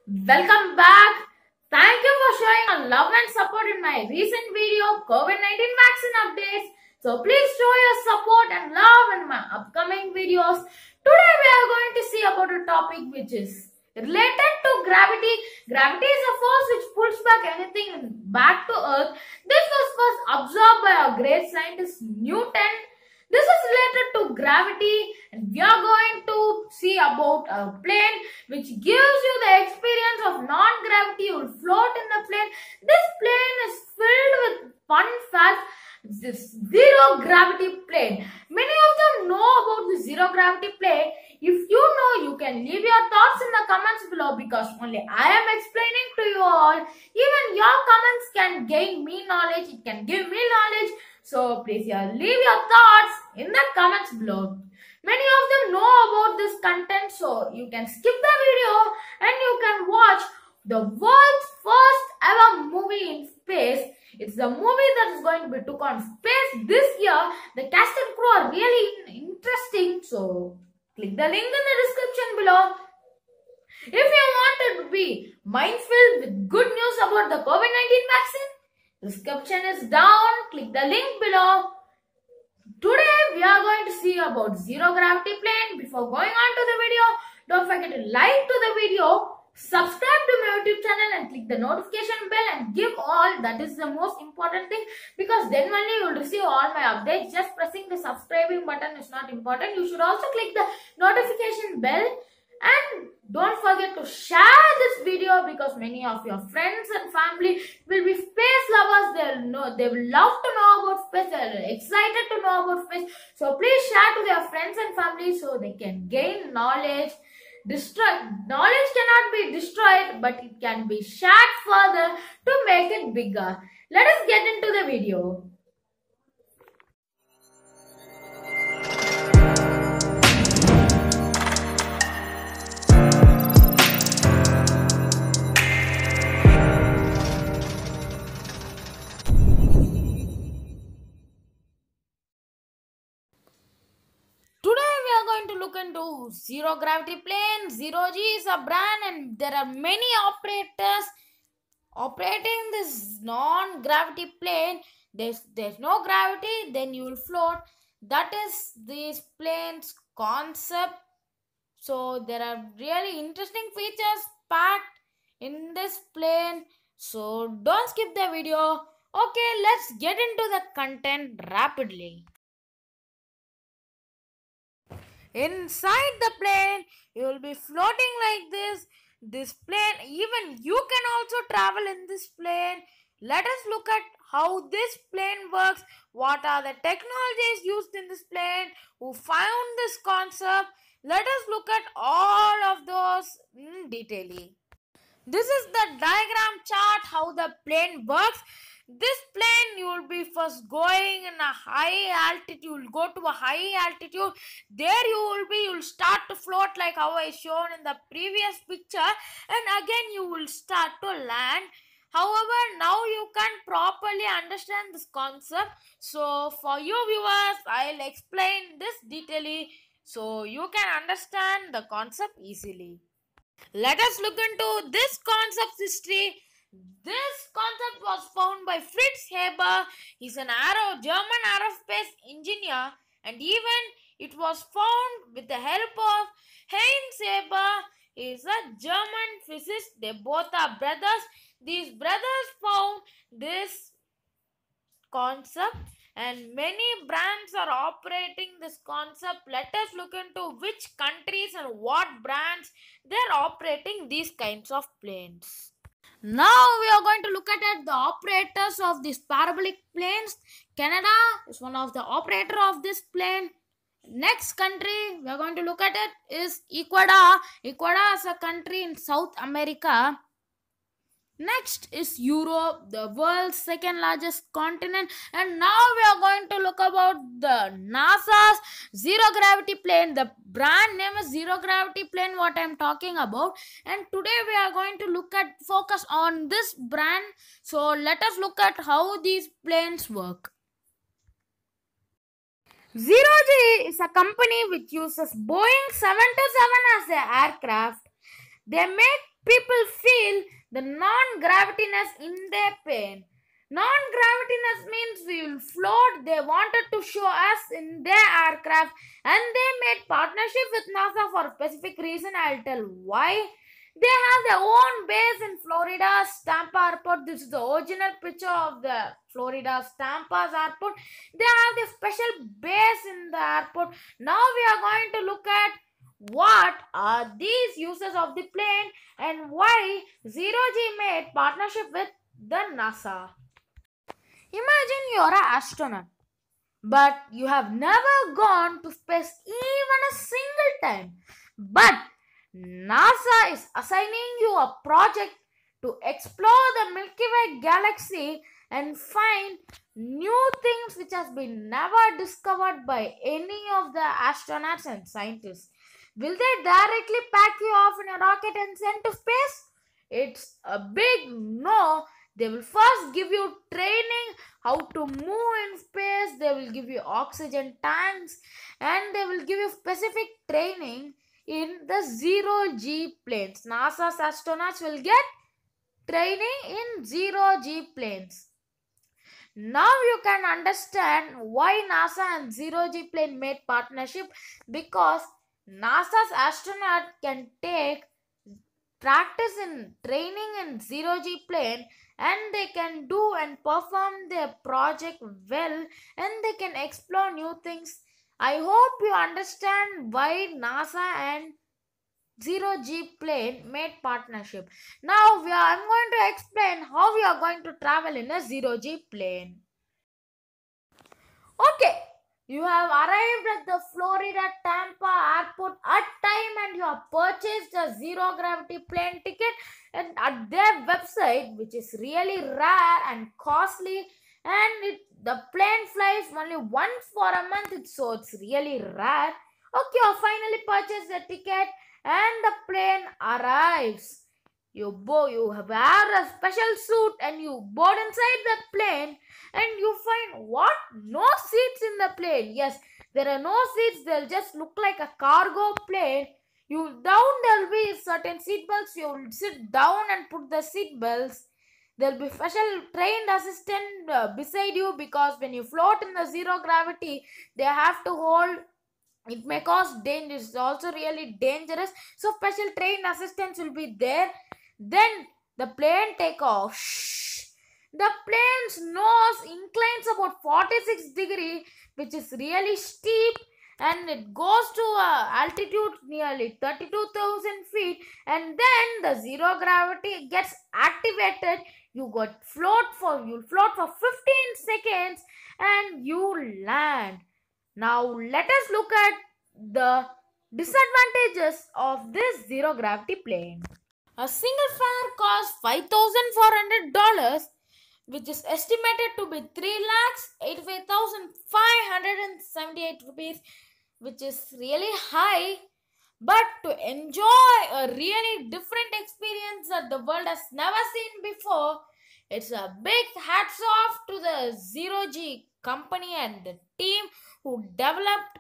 Welcome back. Thank you for showing your love and support in my recent video COVID-19 vaccine updates. So please show your support and love in my upcoming videos. Today we are going to see about a topic which is related to gravity. Gravity is a force which pulls back anything back to earth. This was first observed by our great scientist Newton. This is related to gravity, and we are going to see about a plane which gives you the experience of non-gravity. You will float in the plane. This plane is filled with fun facts. This zero gravity plane. Many of them know about the zero gravity plane. If you know, you can leave your thoughts in the comments below because only I am explaining to you all. Even your comments can gain me knowledge. It can give me knowledge. So please leave your thoughts in the comments below. Many of them know about this content, so you can skip the video and you can watch the world's first ever movie in space. It's the movie that is going to be took on space this year. The cast and crew are really interesting, so click the link in the description below. If you wanted to be mind-filled with good news about the COVID-19 vaccine, description is down. Click the link below. Today we are going to see about zero gravity plane. Before going on to the video, don't forget to like to the video, subscribe to my YouTube channel and click the notification bell and give all. That is the most important thing because then only you will receive all my updates. Just pressing the subscribing button is not important. You should also click the notification bell. And don't forget to share this video because many of your friends and family will be space lovers. They will love to know about space. They are excited to know about space. So please share to their friends and family so they can gain knowledge. Knowledge cannot be destroyed, but it can be shared further to make it bigger. Let us get into the video. To look into zero gravity plane. Zero G is a brand and there are many operators operating this non-gravity plane. There's no gravity, then you will float. That is this plane's concept. So there are really interesting features packed in this plane. So don't skip the video. Okay, let's get into the content rapidly. Inside the plane, you will be floating like this. This plane, even you can also travel in this plane. Let us look at how this plane works. What are the technologies used in this plane? Who found this concept? Let us look at all of those in detail. This is the diagram chart how the plane works. This plane you will be first going in a high altitude. You will go to a high altitude. There you will start to float like how I shown in the previous picture, and again you will start to land. However, now you can't properly understand this concept. So for you viewers, I'll explain this detailedly so you can understand the concept easily. Let us look into this concept's history. This concept was found by Fritz Haber. He's an German aerospace engineer, and even it was found with the help of Heinz Haber. He is a German physicist. They both are brothers. These brothers found this concept, and many brands are operating this concept. Let us look into which countries and what brands they're operating these kinds of planes. Now we are going to look at the operators of these parabolic planes. Canada is one of the operator of this plane. Next country we are going to look at it is Ecuador. Ecuador is a country in South America. Next is Europe, the world's second largest continent. And now we are going to look about the NASA's zero gravity plane. The brand name is zero gravity plane what I am talking about. And today we are going to focus on this brand. So let us look at how these planes work. Zero G is a company which uses Boeing 727 as their aircraft. They make people feel the non-gravityness in their plane. Non-gravityness means we will float. They wanted to show us in their aircraft and they made partnership with NASA for a specific reason. I'll tell why. They have their own base in Florida's Tampa Airport. This is the original picture of the Florida's Tampa's airport. They have the special base in the airport. Now we are going to look at what are these uses of the plane and why Zero G made partnership with the NASA. Imagine you're an astronaut, but you have never gone to space even a single time. But NASA is assigning you a project to explore the Milky Way galaxy and find new things which has been never discovered by any of the astronauts and scientists. Will they directly pack you off in a rocket and send to space? It's a big no. They will first give you training how to move in space. They will give you oxygen tanks and they will give you specific training in the Zero G planes. NASA's astronauts will get training in Zero G planes. Now you can understand why NASA and Zero G plane made partnership, because NASA's astronaut can take practice in training in Zero G plane and they can do and perform their project well and they can explore new things. I hope you understand why NASA and Zero G plane made partnership. Now I'm going to explain how we are going to travel in a Zero G plane. Okay, you have arrived at the Florida Tampa airport at time and you have purchased a zero gravity plane ticket and at their website, which is really rare and costly, and the plane flies only once for a month, so it's really rare. Okay, you finally purchased the ticket and the plane arrives. You wear a special suit and you board inside the plane and you find what? No seats in the plane. Yes, there are no seats. They'll just look like a cargo plane. There'll be certain seat belts. You'll sit down and put the seat belts. There'll be special trained assistant beside you, because when you float in the zero gravity, they have to hold. It may cause danger. It's also really dangerous. So special trained assistants will be there. Then the plane take off. The plane's nose inclines about 46 degrees, which is really steep, and it goes to altitude nearly 32,000 feet, and then the zero gravity gets activated. You'll float for 15 seconds and you land. Now let us look at the disadvantages of this zero gravity plane. A single fare costs $5,400, which is estimated to be 3,85,578 rupees, which is really high. But to enjoy a really different experience that the world has never seen before, it's a big hats off to the Zero G company and the team who developed.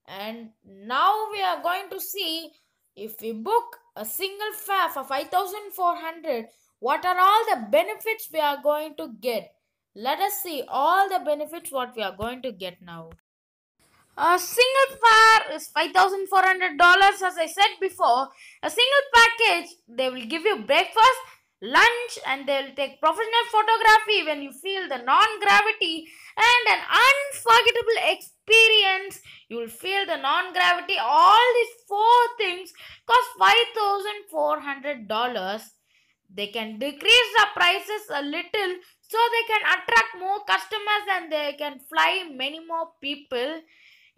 And now we are going to see, if we book a single fare for 5,400, what are all the benefits we are going to get. Let us see all the benefits what we are going to get now. A single fare is $5,400, as I said before. A single package, they will give you breakfast, lunch, and they will take professional photography when you feel the non-gravity, and an unforgettable experience. You will feel the non-gravity. All these four things cost $5,400. They can decrease the prices a little so they can attract more customers and they can fly many more people.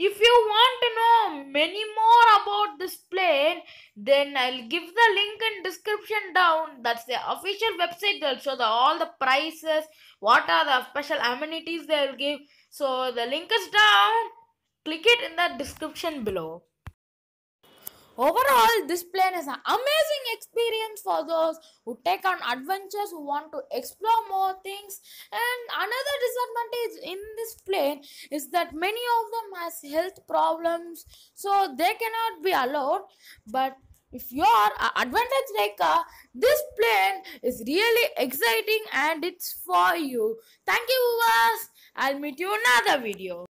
If you want to know many more about this plane, then I'll give the link in description down. That's the official website. They'll show all the prices, what are the special amenities they'll give. So the link is down. Click it in the description below. Overall, this plane is an amazing experience for those who take on adventures, who want to explore more things. And another disadvantage in this plane is that many of them has health problems, so they cannot be allowed. But If you're an advantage taker, this plan is really exciting and it's for you. Thank you, viewers. I'll meet you in another video.